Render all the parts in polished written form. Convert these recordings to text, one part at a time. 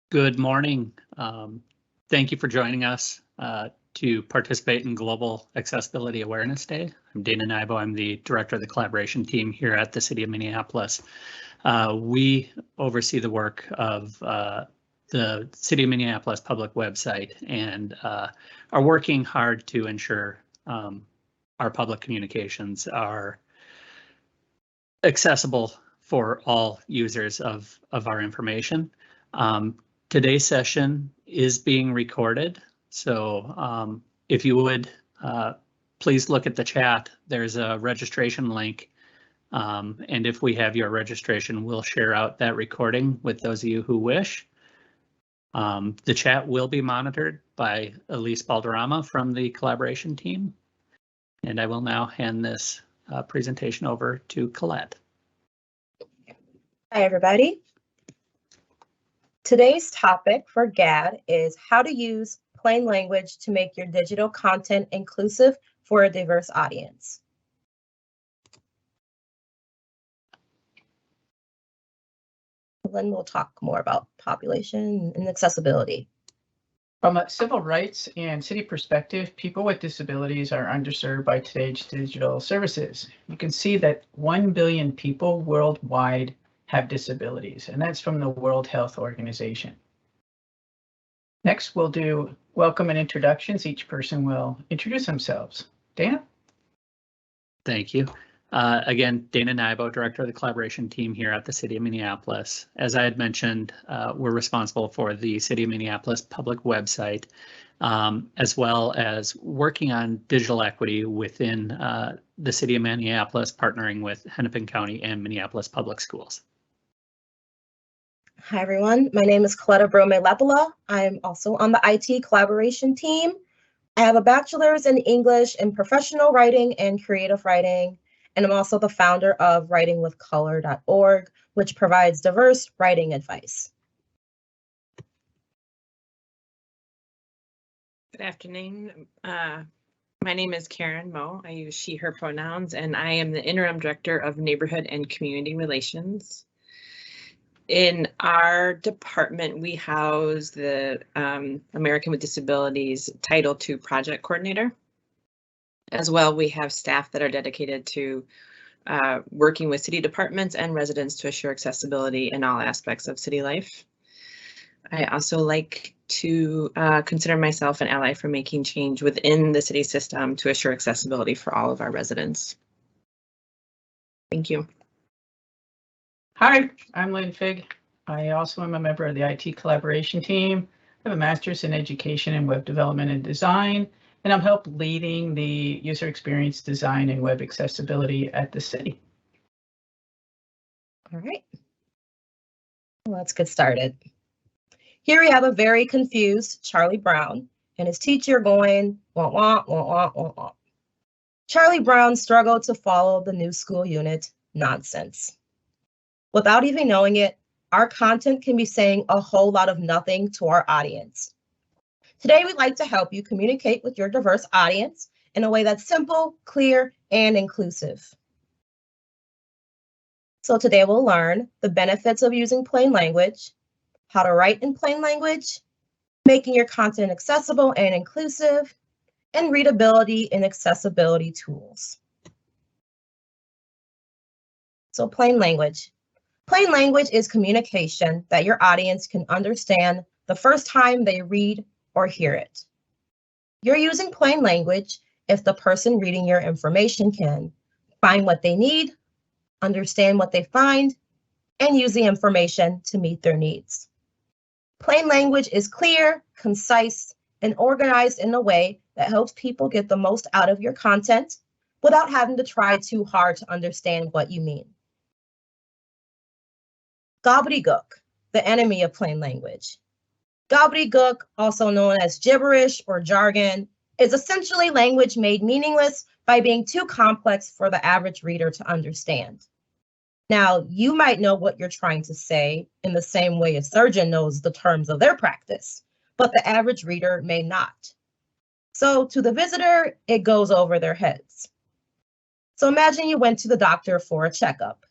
Good morning. Thank you for joining us to participate in Global Accessibility Awareness Day. I'm Dana Nybo. I'm the director of the collaboration team here at the City of Minneapolis. We oversee the work of the City of Minneapolis public website and are working hard to ensure our public communications are accessible for all users of our information. Today's session is being recorded, so if you would, please look at the chat. There's a registration link, and if we have your registration, we'll share out that recording with those of you who wish. The chat will be monitored by Elise Balderrama from the collaboration team, and I will now hand this presentation over to Colette. Hi, everybody. Today's topic for GAD is how to use plain language to make your digital content inclusive for a diverse audience. Then we'll talk more about population and accessibility. From a civil rights and city perspective, people with disabilities are underserved by today's digital services. You can see that 1 billion people worldwide have disabilities, and that's from the World Health Organization. Next, we'll do welcome and introductions. Each person will introduce themselves. Dana? Thank you. Again, Dana Nybo, director of the collaboration team here at the City of Minneapolis. As I had mentioned, we're responsible for the City of Minneapolis public website, as well as working on digital equity within the City of Minneapolis, partnering with Hennepin County and Minneapolis Public Schools. Hi, everyone. My name is Coletta Brome-Lepala. I'm also on the IT collaboration team. I have a bachelor's in English in professional writing and creative writing, and I'm also the founder of writingwithcolor.org, which provides diverse writing advice. Good afternoon. My name is Karen Moe. I use she, her pronouns, and I am the interim director of neighborhood and community relations. In our department, we house the American with Disabilities Title II project coordinator. As well, we have staff that are dedicated to working with city departments and residents to assure accessibility in all aspects of city life. I also like to consider myself an ally for making change within the city system to assure accessibility for all of our residents. Thank you. Hi, I'm Lynn Fig. I also am a member of the IT collaboration team. I have a master's in education and web development and design, and I'm helped leading the user experience design and web accessibility at the city. All right, let's get started. Here we have a very confused Charlie Brown and his teacher going, wah, wah, wah, wah, wah, wah. Charlie Brown struggled to follow the new school unit nonsense. Without even knowing it, our content can be saying a whole lot of nothing to our audience. Today, we'd like to help you communicate with your diverse audience in a way that's simple, clear, and inclusive. So today we'll learn the benefits of using plain language, how to write in plain language, making your content accessible and inclusive, and readability and accessibility tools. So plain language. Plain language is communication that your audience can understand the first time they read or hear it. You're using plain language if the person reading your information can find what they need, understand what they find, and use the information to meet their needs. Plain language is clear, concise, and organized in a way that helps people get the most out of your content without having to try too hard to understand what you mean. Gobbledygook, the enemy of plain language. Gobbledygook, also known as gibberish or jargon, is essentially language made meaningless by being too complex for the average reader to understand. Now, you might know what you're trying to say in the same way a surgeon knows the terms of their practice, but the average reader may not. So to the visitor, it goes over their heads. So imagine you went to the doctor for a checkup,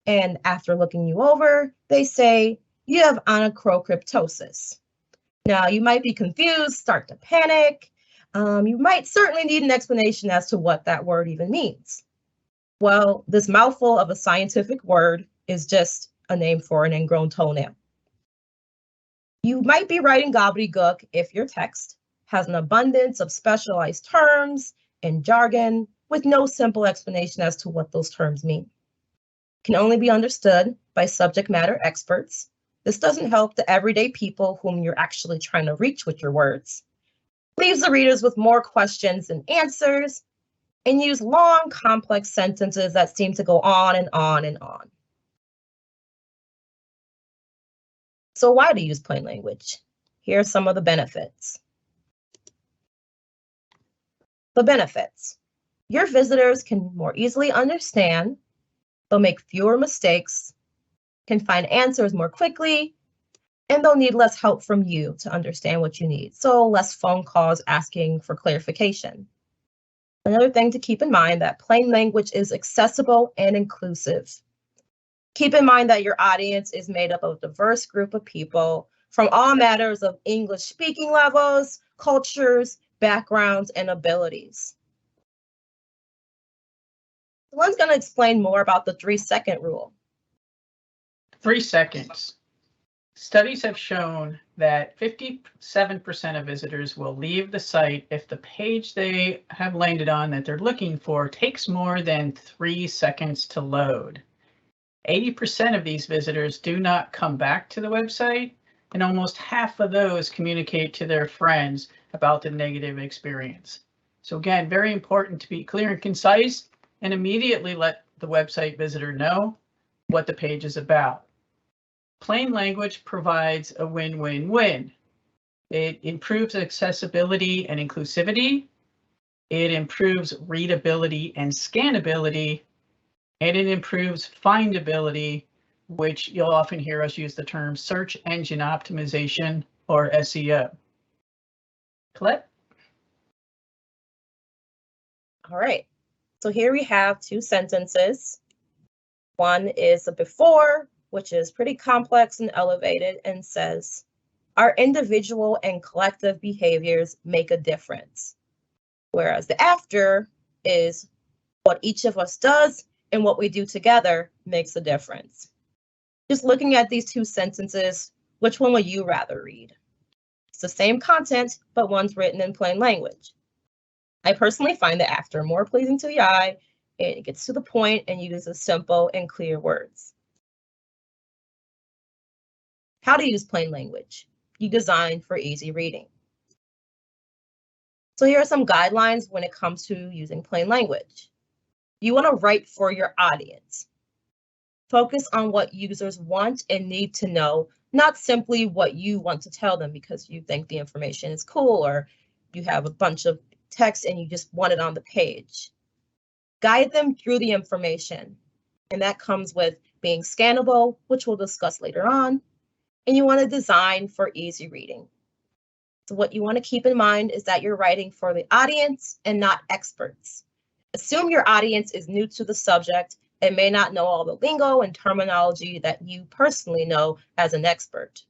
and after looking you over, they say, you have anacrocryptosis. Now, you might be confused, start to panic. You might certainly need an explanation as to what that word even means. Well, this mouthful of a scientific word is just a name for an ingrown toenail. You might be writing gobbledygook if your text has an abundance of specialized terms and jargon with no simple explanation as to what those terms mean. Can only be understood by subject matter experts. This doesn't help the everyday people whom you're actually trying to reach with your words. Leaves the readers with more questions than answers, and use long, complex sentences that seem to go on and on and on. So why to use plain language? Here are some of the benefits. The benefits. Your visitors can more easily understand, they'll make fewer mistakes, can find answers more quickly, and they'll need less help from you to understand what you need. So less phone calls asking for clarification. Another thing to keep in mind that plain language is accessible and inclusive. Keep in mind that your audience is made up of a diverse group of people from all matters of English speaking levels, cultures, backgrounds, and abilities. Someone's going to explain more about the 3-second rule. 3 seconds. Studies have shown that 57% of visitors will leave the site if the page they have landed on that they're looking for takes more than 3 seconds to load. 80% of these visitors do not come back to the website, and almost half of those communicate to their friends about the negative experience. So again, very important to be clear and concise and immediately let the website visitor know what the page is about. Plain language provides a win-win-win. It improves accessibility and inclusivity. It improves readability and scannability. And it improves findability, which you'll often hear us use the term search engine optimization or SEO. Colette? All right, so here we have 2 sentences. One is a before, which is pretty complex and elevated and says, our individual and collective behaviors make a difference. Whereas the after is what each of us does and what we do together makes a difference. Just looking at these 2 sentences, which one would you rather read? It's the same content, but one's written in plain language. I personally find the after more pleasing to the eye. It gets to the point and uses simple and clear words. How to use plain language. You design for easy reading. So here are some guidelines when it comes to using plain language. You want to write for your audience. Focus on what users want and need to know, not simply what you want to tell them because you think the information is cool or you have a bunch of text and you just want it on the page. Guide them through the information, and that comes with being scannable, which we'll discuss later on, and you want to design for easy reading. So what you want to keep in mind is that you're writing for the audience and not experts. Assume your audience is new to the subject and may not know all the lingo and terminology that you personally know as an expert.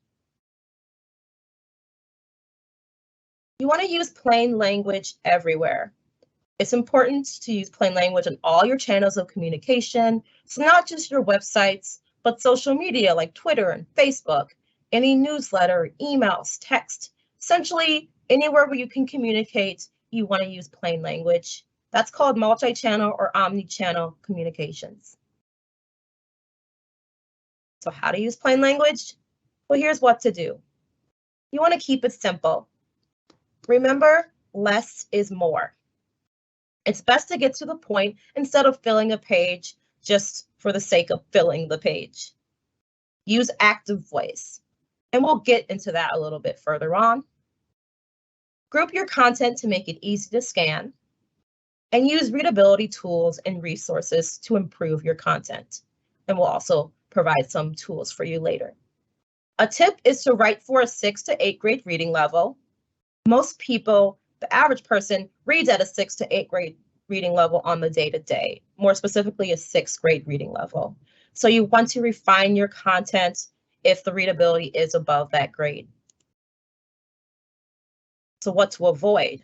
You want to use plain language everywhere. It's important to use plain language on all your channels of communication, so not just your websites, but social media like Twitter and Facebook, any newsletter, emails, text. Essentially, anywhere where you can communicate, you want to use plain language. That's called multi-channel or omni-channel communications. So how to use plain language? Well, here's what to do. You want to keep it simple. Remember, less is more. It's best to get to the point instead of filling a page just for the sake of filling the page. Use active voice, and we'll get into that a little bit further on. Group your content to make it easy to scan, and use readability tools and resources to improve your content. And we'll also provide some tools for you later. A tip is to write for a 6th to 8th grade reading level. Most people, the average person, reads at a 6th to 8th grade reading level on the day-to-day, more specifically a 6th grade reading level. So you want to refine your content if the readability is above that grade. So what to avoid?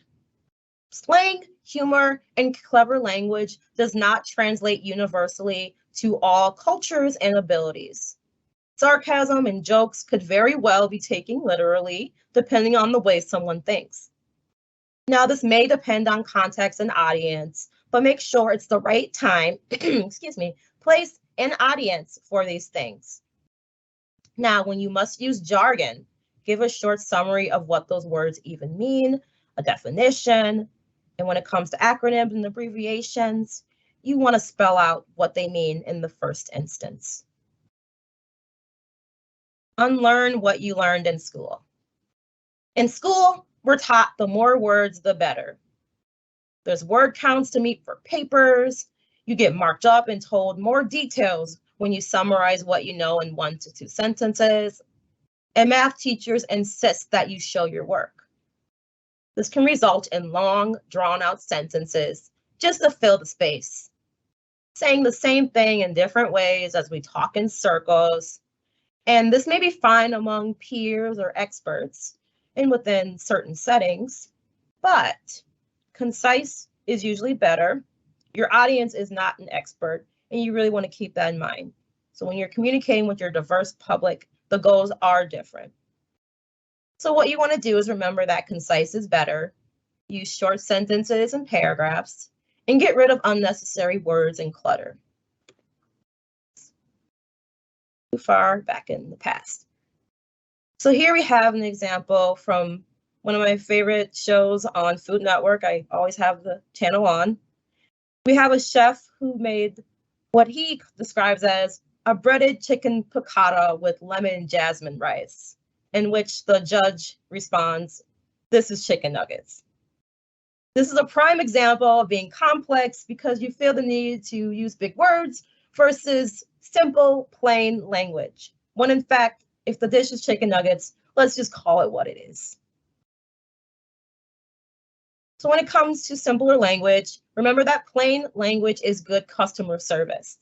Slang, humor, and clever language does not translate universally to all cultures and abilities. Sarcasm and jokes could very well be taken literally, depending on the way someone thinks. Now, this may depend on context and audience, but make sure it's the right time, excuse me, place, and audience for these things. Now, when you must use jargon, give a short summary of what those words even mean, a definition, and when it comes to acronyms and abbreviations, you want to spell out what they mean in the first instance. Unlearn what you learned in school. In school, we're taught the more words, the better. There's word counts to meet for papers. You get marked up and told more details when you summarize what you know in 1 to 2 sentences. And math teachers insist that you show your work. This can result in long, drawn-out sentences just to fill the space, saying the same thing in different ways as we talk in circles. And this may be fine among peers or experts and within certain settings, but concise is usually better. Your audience is not an expert, and you really want to keep that in mind. So when you're communicating with your diverse public, the goals are different. So what you want to do is remember that concise is better, use short sentences and paragraphs, and get rid of unnecessary words and clutter. Too far back in the past. So here we have an example from one of my favorite shows on Food Network. I always have the channel on. We have a chef who made what he describes as a breaded chicken piccata with lemon jasmine rice, in which the judge responds, "This is chicken nuggets." This is a prime example of being complex because you feel the need to use big words versus simple, plain language. When in fact, if the dish is chicken nuggets, let's just call it what it is. So when it comes to simpler language, remember that plain language is good customer service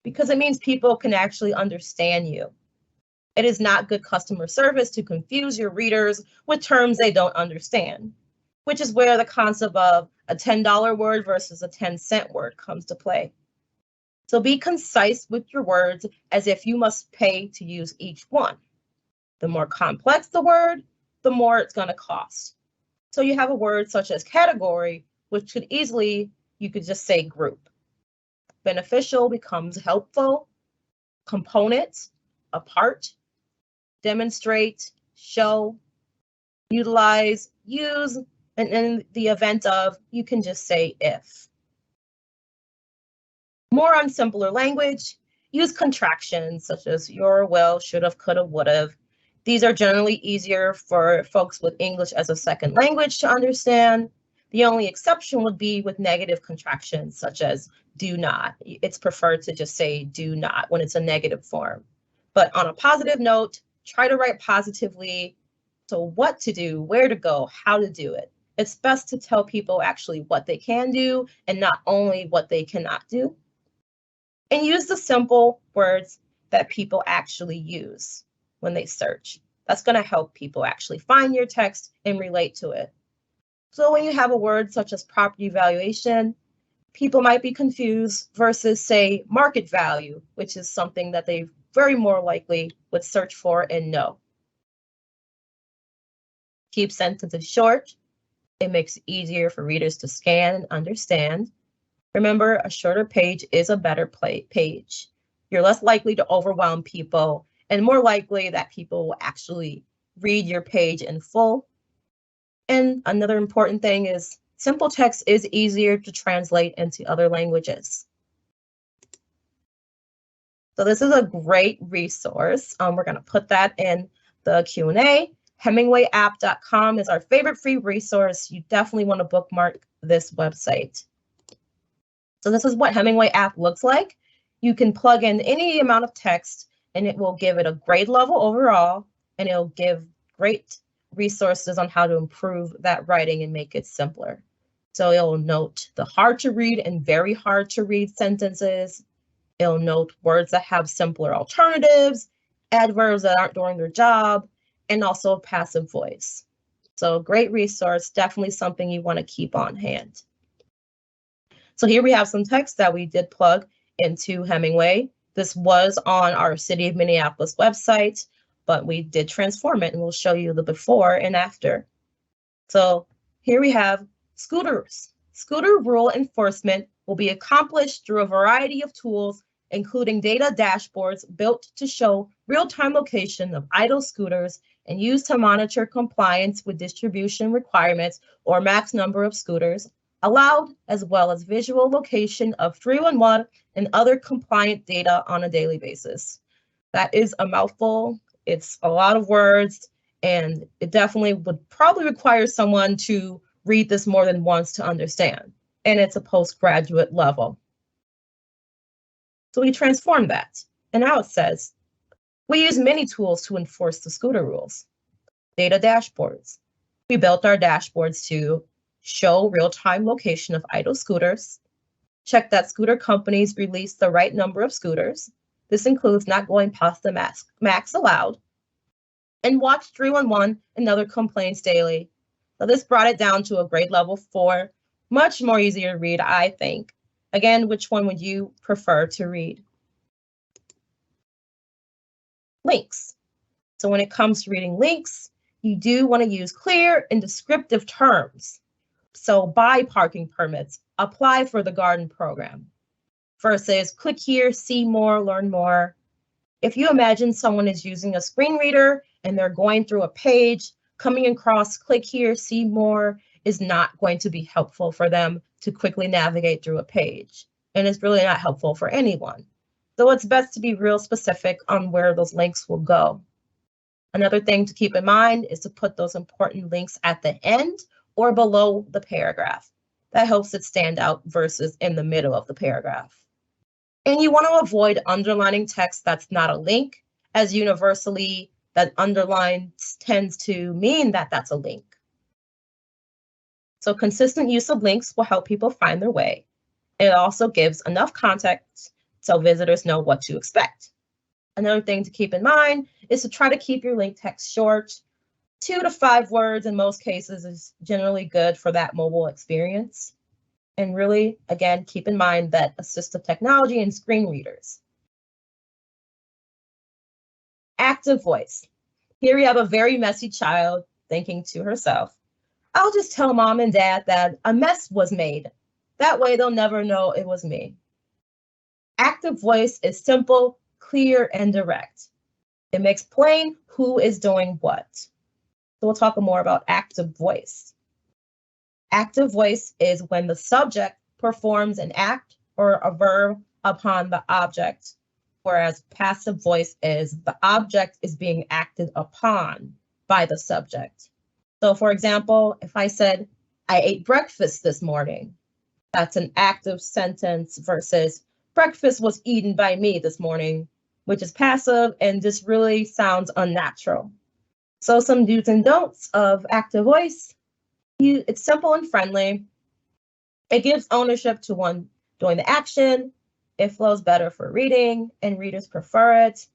because it means people can actually understand you. It is not good customer service to confuse your readers with terms they don't understand, which is where the concept of a $10 word versus a 10-cent word comes to play. So be concise with your words as if you must pay to use each one. The more complex the word, the more it's going to cost. So you have a word such as category, which could easily, you could just say group. Beneficial becomes helpful, component, a part, demonstrate, show, utilize, use, and in the event of, you can just say if. More on simpler language, use contractions such as your, will, should have, could have, would have. These are generally easier for folks with English as a second language to understand. The only exception would be with negative contractions such as do not. It's preferred to just say do not when it's a negative form. But on a positive note, try to write positively. So what to do, where to go, how to do it. It's best to tell people actually what they can do and not only what they cannot do. And use the simple words that people actually use when they search. That's going to help people actually find your text and relate to it. So when you have a word such as property valuation, people might be confused versus, say, market value, which is something that they very more likely would search for and know. Keep sentences short. It makes it easier for readers to scan and understand. Remember, a shorter page is a better page. You're less likely to overwhelm people and more likely that people will actually read your page in full. And another important thing is simple text is easier to translate into other languages. So this is a great resource. We're going to put that in the Q&A. HemingwayApp.com is our favorite free resource. You definitely want to bookmark this website. So this is what Hemingway app looks like. You can plug in any amount of text and it will give it a grade level overall, and it'll give great resources on how to improve that writing and make it simpler. So it'll note the hard to read and very hard to read sentences. It'll note words that have simpler alternatives, adverbs that aren't doing their job, and also passive voice. So great resource, definitely something you want to keep on hand. So here we have some text that we did plug into Hemingway. This was on our City of Minneapolis website, but we did transform it, and we'll show you the before and after. So here we have scooters. Scooter rule enforcement will be accomplished through a variety of tools, including data dashboards built to show real-time location of idle scooters and used to monitor compliance with distribution requirements or max number of scooters allowed, as well as visual location of 311 and other compliant data on a daily basis. That is a mouthful. It's a lot of words, and it definitely would probably require someone to read this more than once to understand. And it's a postgraduate level. So we transformed that. And now it says, we use many tools to enforce the scooter rules. Data dashboards. We built our dashboards to show real-time location of idle scooters, check that scooter companies release the right number of scooters. This includes not going past the max allowed, and watch 311 and other complaints daily. So this brought it down to a grade level 4, much more easier to read, I think. Again, which one would you prefer to read? Links. So when it comes to reading links, you do want to use clear and descriptive terms. So buy parking permits, apply for the garden program, versus click here, see more, learn more. If you imagine someone is using a screen reader and they're going through a page, coming across click here, see more is not going to be helpful for them to quickly navigate through a page. And it's really not helpful for anyone. So it's best to be real specific on where those links will go. Another thing to keep in mind is to put those important links at the end or below the paragraph. That helps it stand out versus in the middle of the paragraph. And you want to avoid underlining text that's not a link, as universally that underline tends to mean that that's a link. So consistent use of links will help people find their way. It also gives enough context so visitors know what to expect. Another thing to keep in mind is to try to keep your link text short. 2 to 5 words in most cases is generally good for that mobile experience. And really, again, keep in mind that assistive technology and screen readers. Active voice. Here we have a very messy child thinking to herself, I'll just tell mom and dad that a mess was made. That way they'll never know it was me. Active voice is simple, clear, and direct. It makes plain who is doing what. So we'll talk more about active voice. Active voice is when the subject performs an act or a verb upon the object, whereas passive voice is the object is being acted upon by the subject. So for example, if I said, I ate breakfast this morning, that's an active sentence versus breakfast was eaten by me this morning, which is passive, and this really sounds unnatural. So some do's and don'ts of active voice. It's simple and friendly. It gives ownership to one doing the action. It flows better for reading, and readers prefer it.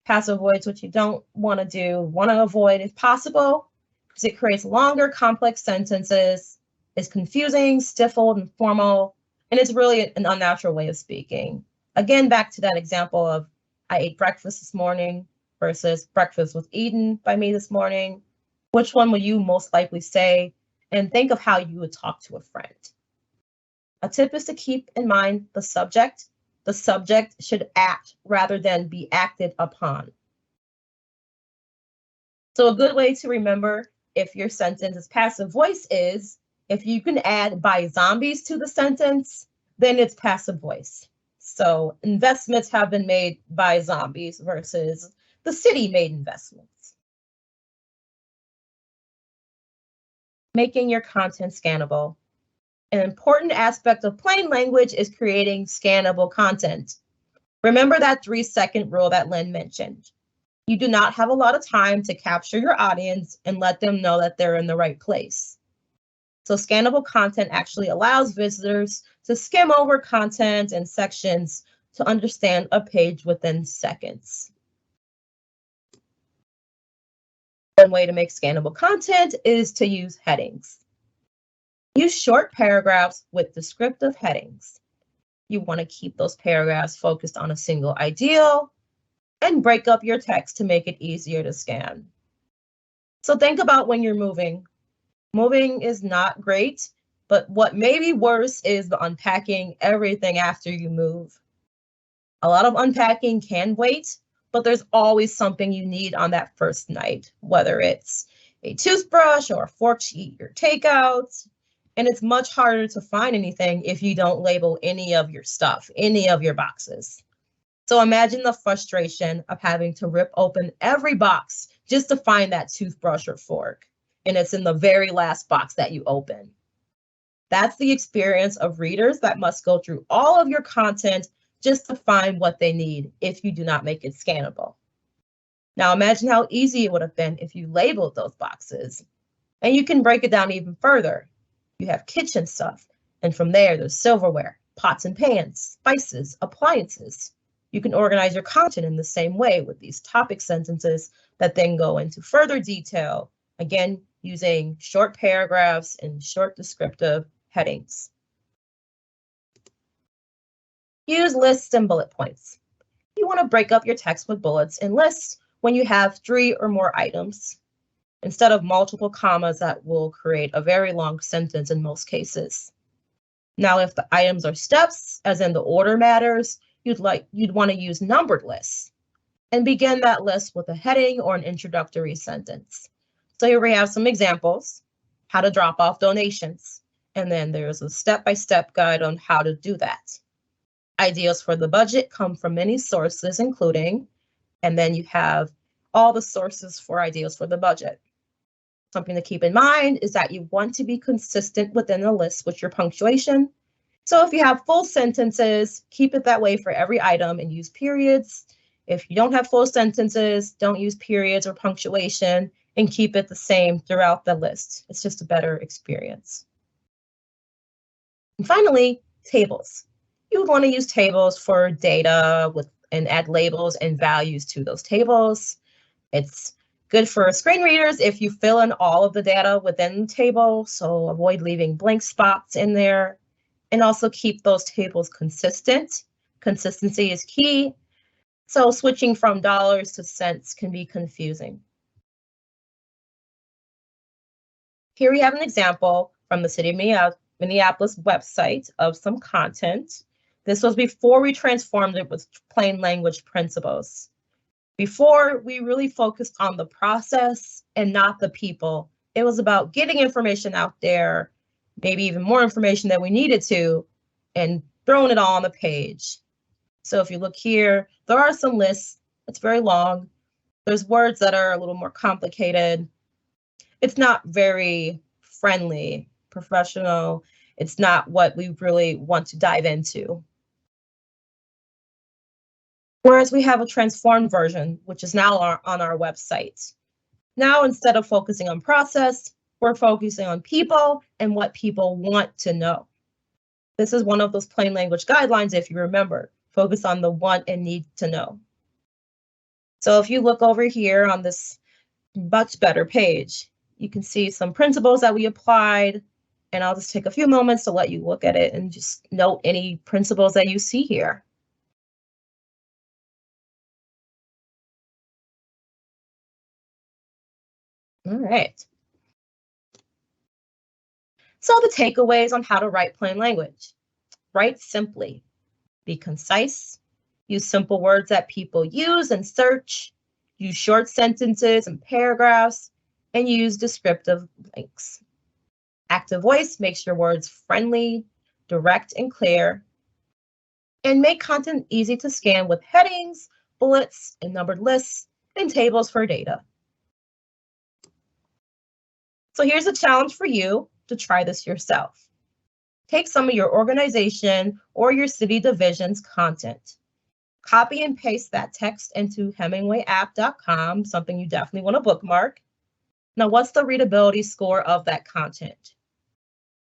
Passive voice, which you don't want to do, want to avoid if possible, because it creates longer, complex sentences, is confusing, stifled, and formal, and it's really an unnatural way of speaking. Again, back to that example of I ate breakfast this morning versus breakfast was eaten by me this morning. Which one will you most likely say? And think of how you would talk to a friend. A tip is to keep in mind the subject. The subject should act rather than be acted upon. So a good way to remember if your sentence is passive voice is, if you can add by zombies to the sentence, then it's passive voice. So investments have been made by zombies versus the city made investments. Making your content scannable. An important aspect of plain language is creating scannable content. Remember that 3-second rule that Lynn mentioned. You do not have a lot of time to capture your audience and let them know that they're in the right place. So scannable content actually allows visitors to skim over content and sections to understand a page within seconds. One way to make scannable content is to use headings. Use short paragraphs with descriptive headings. You want to keep those paragraphs focused on a single ideal and break up your text to make it easier to scan. So think about when you're moving. Moving is not great, but what may be worse is the unpacking everything after you move. A lot of unpacking can wait, but there's always something you need on that first night, whether it's a toothbrush or a fork to eat your takeout. And it's much harder to find anything if you don't label any of your stuff, any of your boxes. So imagine the frustration of having to rip open every box just to find that toothbrush or fork, and it's in the very last box that you open. That's the experience of readers that must go through all of your content just to find what they need if you do not make it scannable. Now imagine how easy it would have been if you labeled those boxes. And you can break it down even further. You have kitchen stuff, and from there's silverware, pots and pans, spices, appliances. You can organize your content in the same way with these topic sentences that then go into further detail, again, using short paragraphs and short descriptive headings. Use lists and bullet points. You want to break up your text with bullets and lists when you have 3 or more items, instead of multiple commas that will create a very long sentence in most cases. Now, if the items are steps, as in the order matters, you'd want to use numbered lists and begin that list with a heading or an introductory sentence. So here we have some examples: how to drop off donations, and then there's a step-by-step guide on how to do that. Ideas for the budget come from many sources, including, and then you have all the sources for ideas for the budget. Something to keep in mind is that you want to be consistent within the list with your punctuation. So if you have full sentences, keep it that way for every item and use periods. If you don't have full sentences, don't use periods or punctuation and keep it the same throughout the list. It's just a better experience. And finally, tables. You would want to use tables for data and add labels and values to those tables. It's good for screen readers if you fill in all of the data within the table, so avoid leaving blank spots in there, and also keep those tables consistent. Consistency is key, so switching from dollars to cents can be confusing. Here we have an example from the City of Minneapolis website of some content. This was before we transformed it with plain language principles. Before, we really focused on the process and not the people. It was about getting information out there, maybe even more information than we needed to, and throwing it all on the page. So if you look here, there are some lists. It's very long. There's words that are a little more complicated. It's not very friendly, professional. It's not what we really want to dive into. Whereas we have a transformed version, which is now on our website. Now, instead of focusing on process, we're focusing on people and what people want to know. This is one of those plain language guidelines, if you remember. Focus on the want and need to know. So if you look over here on this much better page, you can see some principles that we applied, and I'll just take a few moments to let you look at it and just note any principles that you see here. All right. So the takeaways on how to write plain language. Write simply, be concise, use simple words that people use and search, use short sentences and paragraphs, and use descriptive links. Active voice makes your words friendly, direct, and clear, and make content easy to scan with headings, bullets, and numbered lists, and tables for data. So here's a challenge for you to try this yourself. Take some of your organization or your city division's content. Copy and paste that text into HemingwayApp.com, something you definitely want to bookmark. Now, what's the readability score of that content?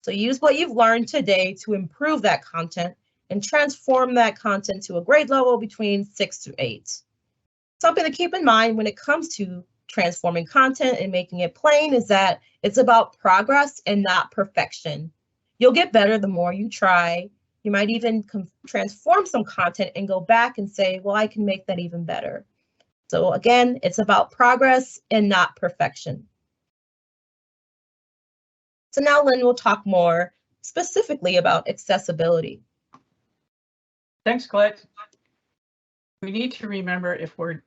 So use what you've learned today to improve that content and transform that content to a grade level between 6 to 8. Something to keep in mind when it comes to transforming content and making it plain is that it's about progress and not perfection. You'll get better the more you try. You might even transform some content and go back and say, well, I can make that even better. So again, it's about progress and not perfection. So now Lynn will talk more specifically about accessibility. Thanks, Colette. We need to remember if we're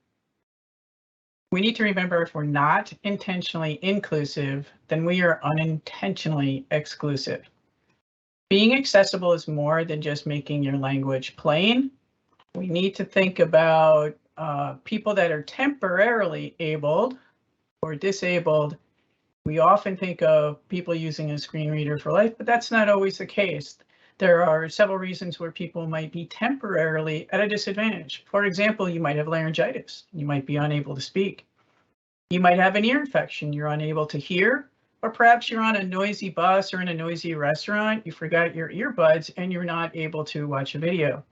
not intentionally inclusive, then we are unintentionally exclusive. Being accessible is more than just making your language plain. We need to think about people that are temporarily abled or disabled. We often think of people using a screen reader for life, but that's not always the case. There are several reasons where people might be temporarily at a disadvantage. For example, you might have laryngitis. You might be unable to speak. You might have an ear infection. You're unable to hear, or perhaps you're on a noisy bus or in a noisy restaurant. You forgot your earbuds and you're not able to watch a video.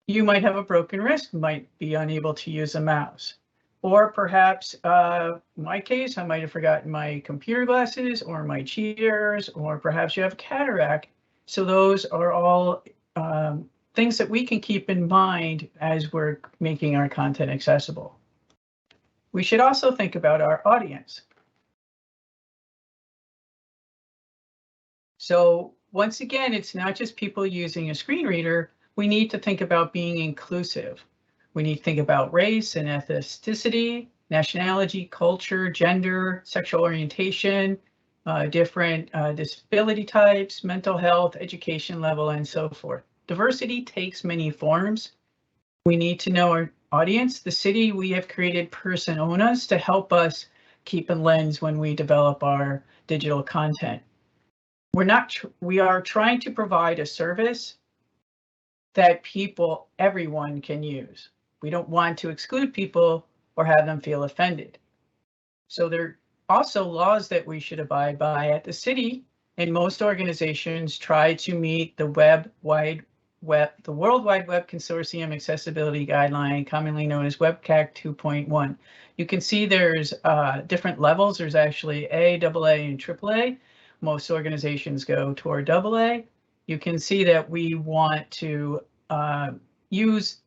You might have a broken wrist, might be unable to use a mouse. Or perhaps, in my case, I might have forgotten my computer glasses or my cheaters, or perhaps you have cataract. So those are all things that we can keep in mind as we're making our content accessible. We should also think about our audience. So once again, it's not just people using a screen reader. We need to think about being inclusive. We need to think about race and ethnicity, nationality, culture, gender, sexual orientation, different disability types, mental health, education level, and so forth. Diversity takes many forms. We need to know our audience. The city, we have created personas to help us keep a lens when we develop our digital content. We are trying to provide a service that everyone can use. We don't want to exclude people or have them feel offended. So there are also laws that we should abide by at the city, and most organizations try to meet the World Wide Web Consortium Accessibility Guideline, commonly known as WCAG 2.1. You can see there's different levels. There's actually A, AA, and AAA. Most organizations go toward AA. You can see that we want to use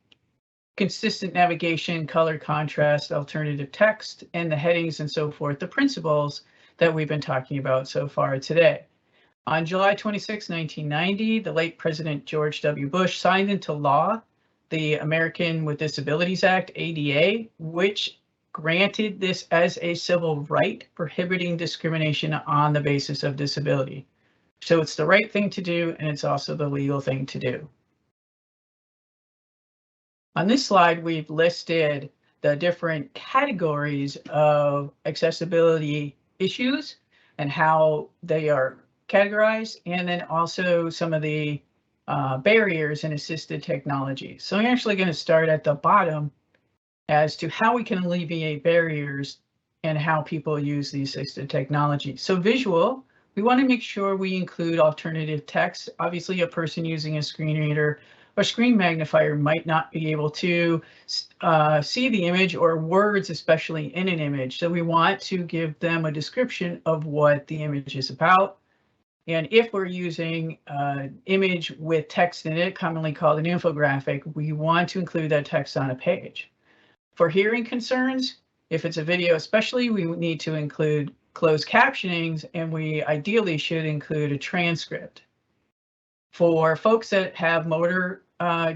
consistent navigation, color contrast, alternative text, and the headings and so forth, the principles that we've been talking about so far today. On July 26, 1990, the late President George W. Bush signed into law the American with Disabilities Act, ADA, which granted this as a civil right, prohibiting discrimination on the basis of disability. So it's the right thing to do, and it's also the legal thing to do. On this slide, we've listed the different categories of accessibility issues and how they are categorized, and then also some of the barriers in assisted technology. So I'm actually going to start at the bottom as to how we can alleviate barriers and how people use the assisted technology. So visual, we want to make sure we include alternative text. Obviously, a person using a screen reader or screen magnifier might not be able to see the image or words, especially in an image. So we want to give them a description of what the image is about. And if we're using an image with text in it, commonly called an infographic, we want to include that text on a page. For hearing concerns, if it's a video especially, we need to include closed captionings, and we ideally should include a transcript. For folks that have motor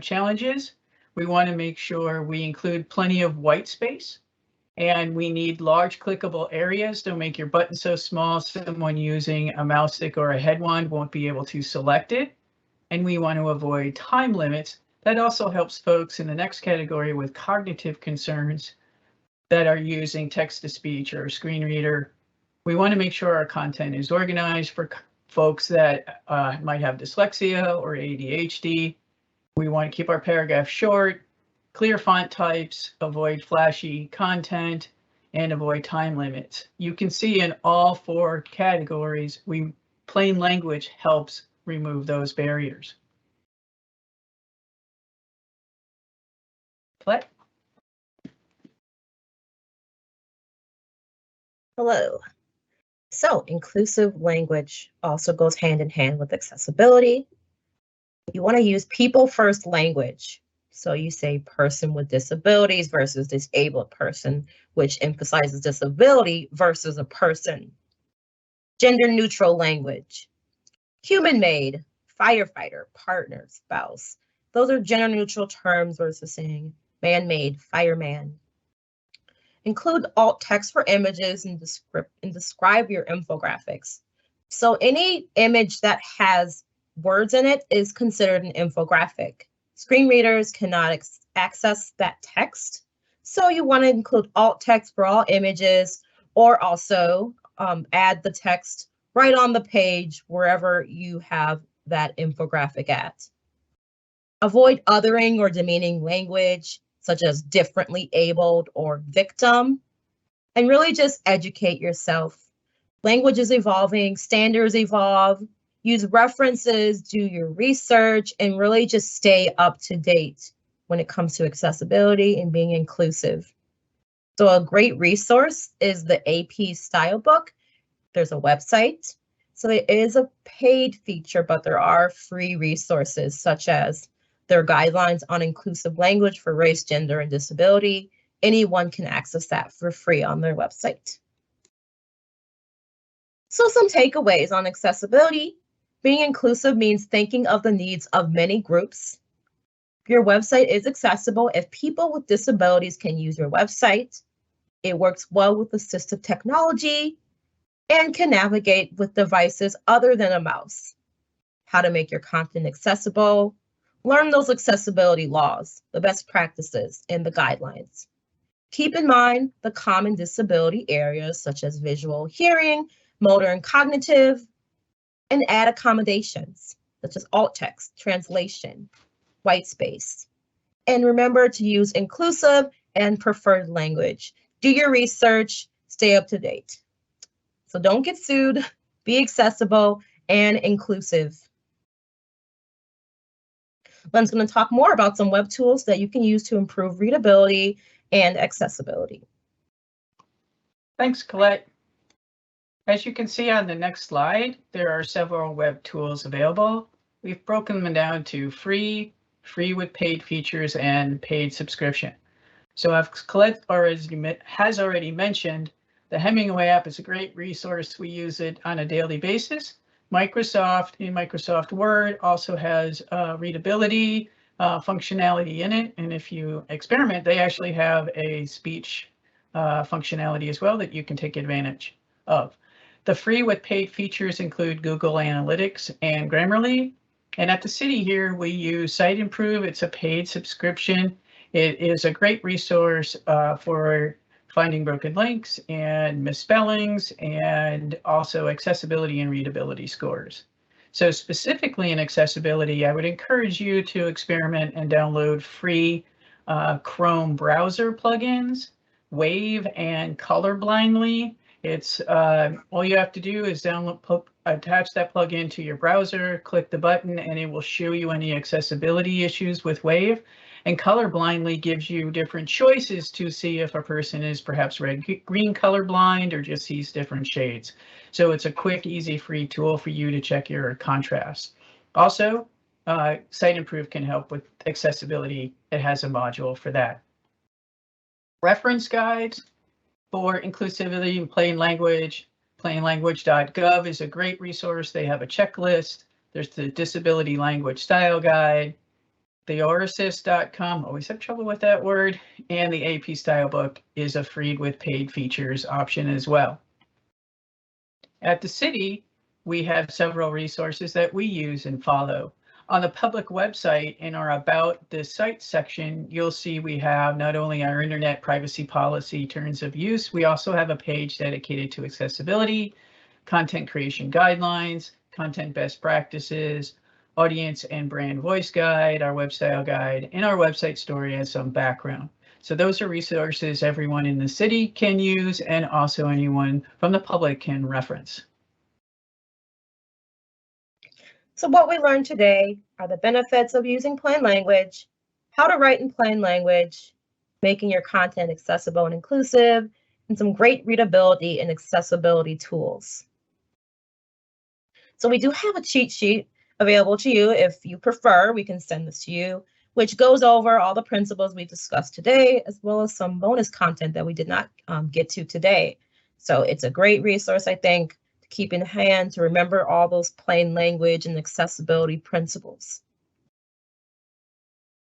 challenges, we want to make sure we include plenty of white space, and we need large clickable areas. Don't make your button so small someone using a mouse stick or a head wand won't be able to select it. And we want to avoid time limits. That also helps folks in the next category with cognitive concerns that are using text-to-speech or a screen reader. We want to make sure our content is organized for folks that might have dyslexia or ADHD. We want to keep our paragraph short, clear font types, avoid flashy content, and avoid time limits. You can see in all four categories, plain language helps remove those barriers. Colette? Hello. So inclusive language also goes hand in hand with accessibility. You want to use people first language. So you say person with disabilities versus disabled person, which emphasizes disability versus a person. Gender neutral language. Human made, firefighter, partner, spouse. Those are gender neutral terms versus saying man made, fireman. Include alt text for images and describe your infographics. So any image that has words in it is considered an infographic. Screen readers cannot access that text. So you want to include alt text for all images, or also add the text right on the page wherever you have that infographic at. Avoid othering or demeaning language, such as differently abled or victim, and really just educate yourself. Language is evolving, standards evolve, use references, do your research, and really just stay up to date when it comes to accessibility and being inclusive. So a great resource is the AP Style Book. There's a website. So it is a paid feature, but there are free resources such as their guidelines on inclusive language for race, gender, and disability. Anyone can access that for free on their website. So some takeaways on accessibility. Being inclusive means thinking of the needs of many groups. Your website is accessible if people with disabilities can use your website. It works well with assistive technology and can navigate with devices other than a mouse. How to make your content accessible. Learn those accessibility laws, the best practices, and the guidelines. Keep in mind the common disability areas such as visual, hearing, motor, and cognitive, and add accommodations such as alt text, translation, white space. And remember to use inclusive and preferred language. Do your research, stay up to date. So don't get sued, be accessible and inclusive. Len's going to talk more about some web tools that you can use to improve readability and accessibility. Thanks, Colette. As you can see on the next slide, there are several web tools available. We've broken them down to free with paid features, and paid subscription. So as Colette has already mentioned, the Hemingway app is a great resource. We use it on a daily basis. Microsoft Word also has readability functionality in it. And if you experiment, they actually have a speech functionality as well that you can take advantage of. The free with paid features include Google Analytics and Grammarly. And at the city here, we use Site Improve. It's a paid subscription. It is a great resource for finding broken links and misspellings, and also accessibility and readability scores. So specifically in accessibility, I would encourage you to experiment and download free Chrome browser plugins, Wave and Colorblindly. It's all you have to do is attach that plugin to your browser, click the button, and it will show you any accessibility issues with Wave. And Colorblindly gives you different choices to see if a person is perhaps red-green colorblind or just sees different shades. So it's a quick, easy, free tool for you to check your contrast. Also, Site Improve can help with accessibility. It has a module for that. Reference guides for inclusivity in plain language. Plainlanguage.gov is a great resource. They have a checklist. There's the Disability Language Style Guide. Theorassist.com, always have trouble with that word, and the AP Style Book is a free with paid features option as well. At the city, we have several resources that we use and follow. On the public website, in our About This Site section, you'll see we have not only our internet privacy policy terms of use, we also have a page dedicated to accessibility, content creation guidelines, content best practices, audience and brand voice guide, our web style guide, and our website story has some background. So those are resources everyone in the city can use, and also anyone from the public can reference. So what we learned today are the benefits of using plain language, how to write in plain language, making your content accessible and inclusive, and some great readability and accessibility tools. So we do have a cheat sheet available to you. If you prefer, we can send this to you, which goes over all the principles we discussed today, as well as some bonus content that we did not get to today. So it's a great resource, I think, to keep in hand, to remember all those plain language and accessibility principles.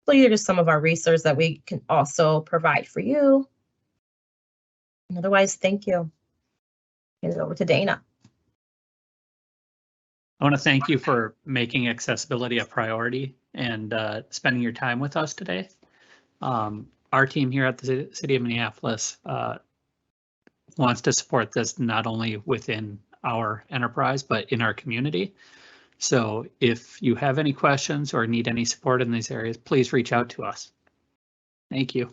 So these are just some of our resources that we can also provide for you. And otherwise, thank you. Hand it over to Dana. I want to thank you for making accessibility a priority and spending your time with us today. Our team here at the City of Minneapolis wants to support this not only within our enterprise, but in our community. So if you have any questions or need any support in these areas, please reach out to us. Thank you.